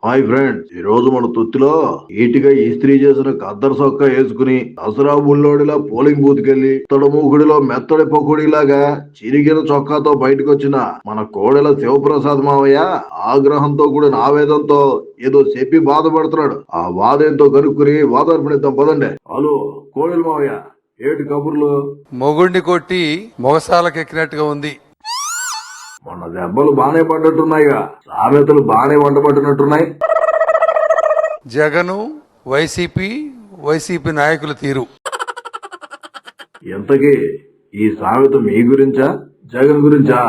Hi friends, ఈ రోజు మన తొత్తిలో ఈటిగా ఇస్త్రీ చేసిన కద్దరు సొక్క వేసుకుని దసరా బుల్లోడిలా పోలింగ్ బూత్ కెళ్లి తొడమూకుడిలో మెత్తడి పొకుడిలాగా చిరిగిన చొక్కాతో బయటకు వచ్చిన మన కోడెల శివప్రసాద్ మావయ్య ఆగ్రహంతో కూడిన ఆవేదంతో ఏదో చెప్పి బాధపడుతున్నాడు. ఆ బాధ ఏంటో కనుక్కుని వాదార్పణిద్దాం పదండి. హలో కోడెల మావయ్య, ఏటి కబుర్లు? మొగుడిని కొట్టి మొగసాలకెక్కినట్టుగా ఉంది. మొన్న దెబ్బలు బానే పడ్డట్టున్నాయిగా, సామెతలు బానే వండబట్టినట్టున్నాయి. జగను వైసీపీ నాయకుల తీరు. ఎంతకీ ఈ సామెత మీ గురించా జగన్ గురించా?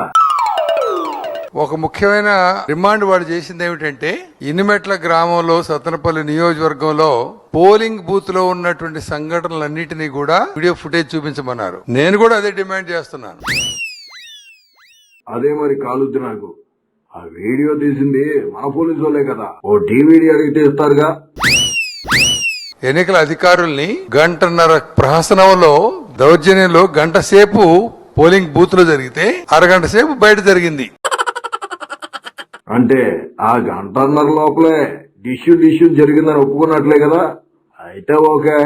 ఒక ముఖ్యమైన రిమాండ్ వాడు చేసింది ఏమిటంటే, ఇనిమెట్ల గ్రామంలో సత్తనపల్లి నియోజకవర్గంలో పోలింగ్ బూత్ లో ఉన్నటువంటి సంఘటనలన్నిటినీ కూడా వీడియో ఫుటేజ్ చూపించమన్నారు. నేను కూడా అదే డిమాండ్ చేస్తున్నాను. అదే మరి కాలుద్ది నాకు. ఆ వీడియో తీసింది మన పోలీసు వాళ్ళే కదా, ఓ డివిడి అడిగితే ఇస్తారుగా. ఎన్నికల అధికారుల్ని గంటన్నర ప్రహసనంలో దౌర్జన్యంలో గంట సేపు పోలింగ్ బూత్ లో జరిగితే అరగంట సేపు బయట జరిగింది. అంటే ఆ గంటన్నర లోపలే డిష్యూ జరిగిందని ఒప్పుకున్నట్లే కదా. అయితే ఓకే.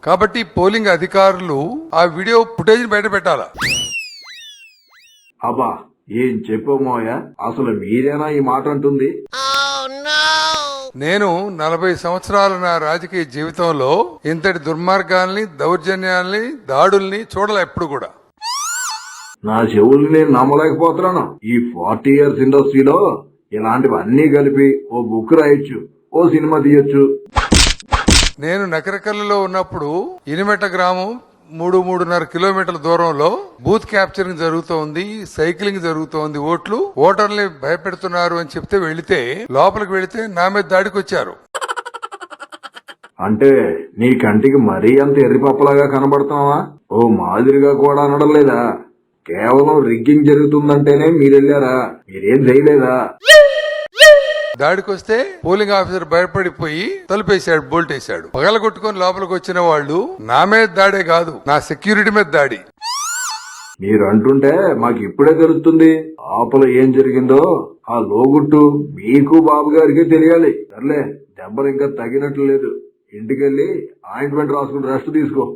కాబట్టి పోలింగ్ అధికారులు ఆ వీడియో ఫుటేజ్ బయట పెట్టాలా? అబ్బా, ఏం చెప్పామోయా, అసలు మీరేనా ఈ మాట అంటుంది? నేను 40 సంవత్సరాల నా రాజకీయ జీవితంలో ఇంతటి దుర్మార్గాల్ని, దౌర్జన్యాల్ని, దాడుల్ని చూడలే ఎప్పుడు కూడా. నా చెవుల్ని నేను నమ్మలేకపోతున్నాను. ఈ 40 years ఇండస్ట్రీలో ఇలాంటివన్నీ కలిపి ఓ బుక్ రాయొచ్చు, ఓ సినిమా తీయొచ్చు. నేను నకరకల్లులో ఉన్నప్పుడు ఇనిమెట్ట గ్రామం 3-3.5 కిలోమీటర్ల దూరంలో బూత్ క్యాప్చరింగ్ జరుగుతోంది, సైక్లింగ్ జరుగుతోంది. ఓటర్ని భయపెడుతున్నారు అని చెప్తే లోపలికి వెళితే నా మీద దాడికి వచ్చారు. అంటే నీ కంటికి మరీ అంత ఎర్రిపప్పలాగా కనబడుతున్నావా? ఓ మాదిరిగా కూడా అనడం లేదా? కేవలం రిగ్గింగ్ జరుగుతుందంటేనే మీరెళ్ళారా? మీరేం చేయలేదా? దాడికి వస్తే పోలింగ్ ఆఫీసర్ భయపడిపోయి తలుపేశాడు, బోల్ట్ వేశాడు. పగలగొట్టుకుని లోపలికి వచ్చిన వాళ్ళు నా మీద దాడే కాదు, నా సెక్యూరిటీ మీద దాడి. మీరు అంటుంటే మాకు ఇప్పుడే తెలుస్తుంది లోపల ఏం జరిగిందో. ఆ లోగుట్టు మీకు బాబు గారికి తెలియాలి. సర్లే, దెబ్బలు ఇంకా తగినట్లు లేదు. ఇంటికెళ్ళి ఆయింట్మెంట్ రాసుకుని రెస్ట్ తీసుకో.